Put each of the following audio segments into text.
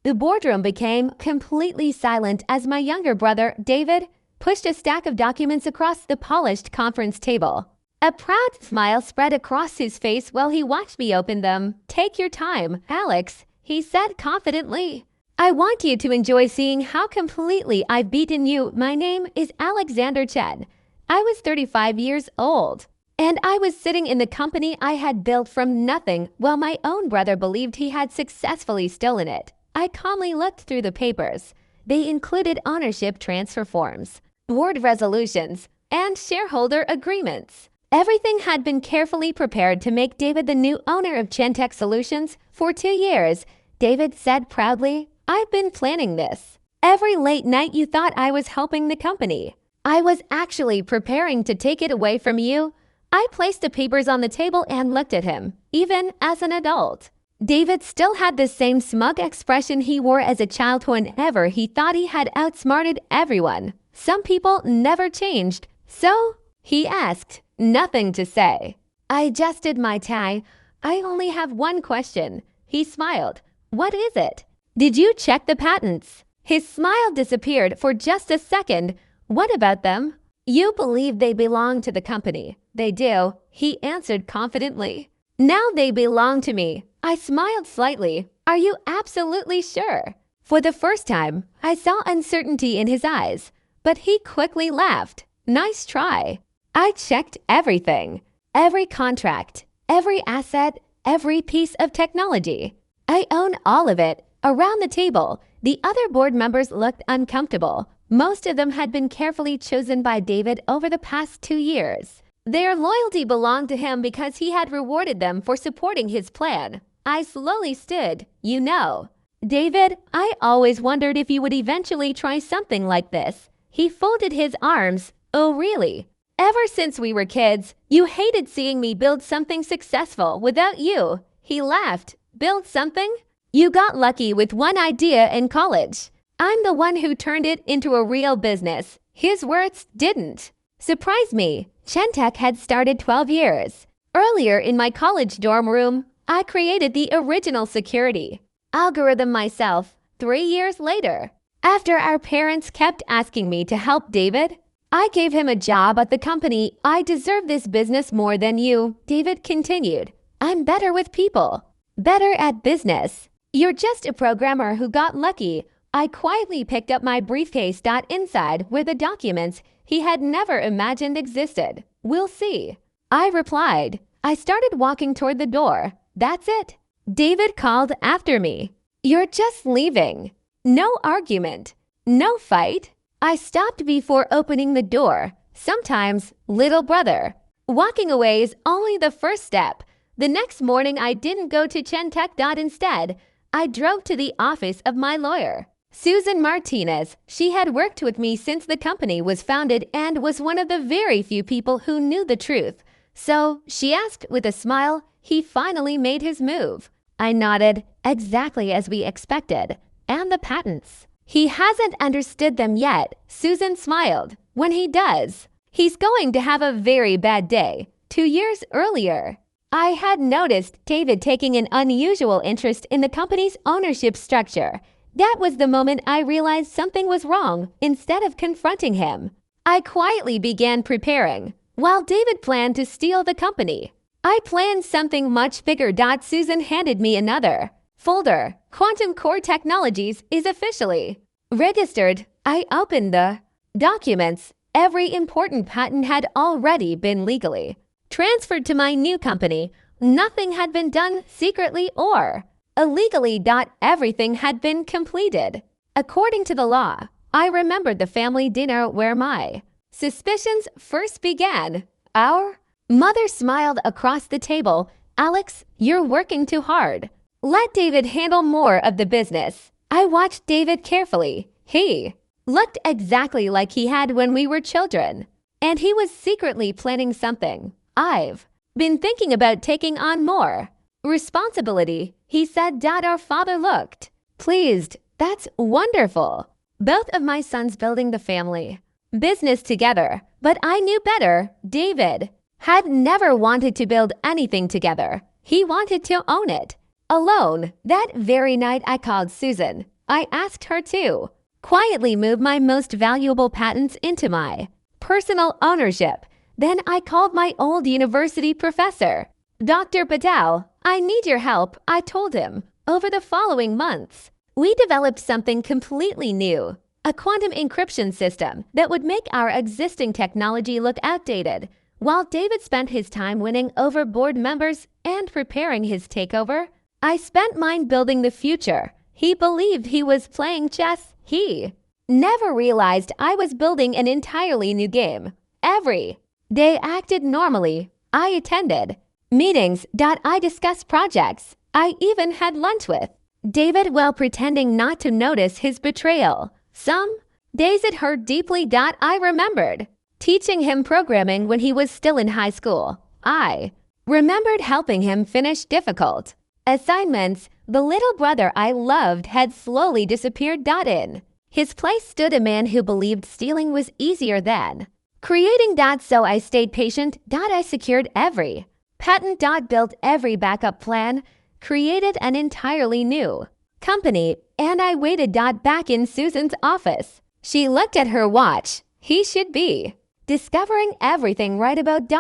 The boardroom became completely silent as my younger brother, David, pushed a stack of documents across the polished conference table. A proud smile spread across his face while he watched me open them. "Take your time, Alex," he said confidently. "I want you to enjoy seeing how completely I've beaten you. My name is Alexander Chen. I was 35 years old, and I was sitting in the company I had built from nothing while my own brother believed he had successfully stolen it. I calmly looked through the papers. They included ownership transfer forms, board resolutions, and shareholder agreements. Everything had been carefully prepared to make David the new owner of Chentech Solutions for 2 years. David said proudly, "I've been planning this. Every late night you thought I was helping the company. I was actually preparing to take it away from you." I placed the papers on the table and looked at him, even as an adult. David still had the same smug expression he wore as a child whenever he thought he had outsmarted everyone. Some people never changed. "So?" he asked. Nothing to say. I adjusted my tie. "I only have one question." He smiled. "What is it?" "Did you check the patents?" His smile disappeared for just a second. "What about them?" "You believe they belong to the company." "They do," he answered confidently. "Now they belong to me." I smiled slightly. "Are you absolutely sure?" For the first time, I saw uncertainty in his eyes, but he quickly laughed. "Nice try." I checked everything. Every contract, every asset, every piece of technology. I own all of it. Around the table, the other board members looked uncomfortable. Most of them had been carefully chosen by David over the past 2 years. Their loyalty belonged to him because he had rewarded them for supporting his plan. I slowly stood. "You know, David, I always wondered if you would eventually try something like this." He folded his arms. "Oh, really? Ever since we were kids, you hated seeing me build something successful without you." He laughed. "Build something? You got lucky with one idea in college. I'm the one who turned it into a real business." His words didn't surprise me. Chentech had started 12 years earlier in my college dorm room. I created the original security algorithm myself 3 years later. After our parents kept asking me to help David, I gave him a job at the company. "I deserve this business more than you," David continued. "I'm better with people, better at business. You're just a programmer who got lucky." I quietly picked up my briefcase. Inside were the documents he had never imagined existed. "We'll see," I replied. I started walking toward the door. "That's it," David called after me. "You're just leaving." No argument, no fight. I stopped before opening the door. Sometimes, little brother, walking away is only the first step. The next morning, I didn't go to Chentech. Instead, I drove to the office of my lawyer, Susan Martinez. She had worked with me since the company was founded and was one of the very few people who knew the truth. "So," she asked with a smile, "he finally made his move?" I nodded. "Exactly as we expected. And the patents?" "He hasn't understood them yet," Susan smiled. "When he does, he's going to have a very bad day." 2 years earlier, I had noticed David taking an unusual interest in the company's ownership structure. That was the moment I realized something was wrong. Instead of confronting him, I quietly began preparing. While David planned to steal the company, I planned something much bigger. Susan handed me another folder. "Quantum Core Technologies is officially registered." I opened the documents. Every important patent had already been legally transferred to my new company. Nothing had been done secretly or illegally. Everything had been completed according to the law. I remembered the family dinner where my suspicions first began. Our mother smiled across the table. "Alex, you're working too hard. Let David handle more of the business." I watched David carefully. He looked exactly like he had when we were children, and he was secretly planning something. "I've been thinking about taking on more responsibility," he said. Our father looked pleased. "That's wonderful. Both of my sons building the family business together." But I knew better. David had never wanted to build anything together. He wanted to own it. Alone, that very night I called Susan. I asked her to quietly move my most valuable patents into my personal ownership. Then I called my old university professor. Dr. Patel, I need your help, I told him. Over the following months, we developed something completely new, a quantum encryption system that would make our existing technology look outdated. While David spent his time winning over board members and preparing his takeover, I spent mine building the future. He believed he was playing chess. He never realized I was building an entirely new game. Every day acted normally. I attended meetings. I discussed projects. I even had lunch with David while pretending not to notice his betrayal. Some days it hurt deeply. I remembered teaching him programming when he was still in high school. I remembered helping him finish difficult assignments. The little brother I loved had slowly disappeared. In his place stood a man who believed stealing was easier than creating. So I stayed patient. I secured every patent. Built every backup plan, created an entirely new company, and I waited. Back in Susan's office, she looked at her watch. He should be discovering everything right about.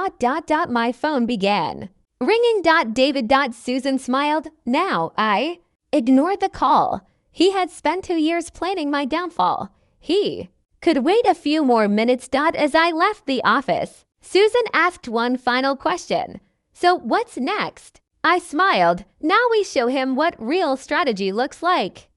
My phone began ringing. David. Susan smiled. Now I ignored the call. He had spent 2 years planning my downfall. He could wait a few more minutes. As I left the office, Susan asked one final question. So what's next? I smiled. Now we show him what real strategy looks like.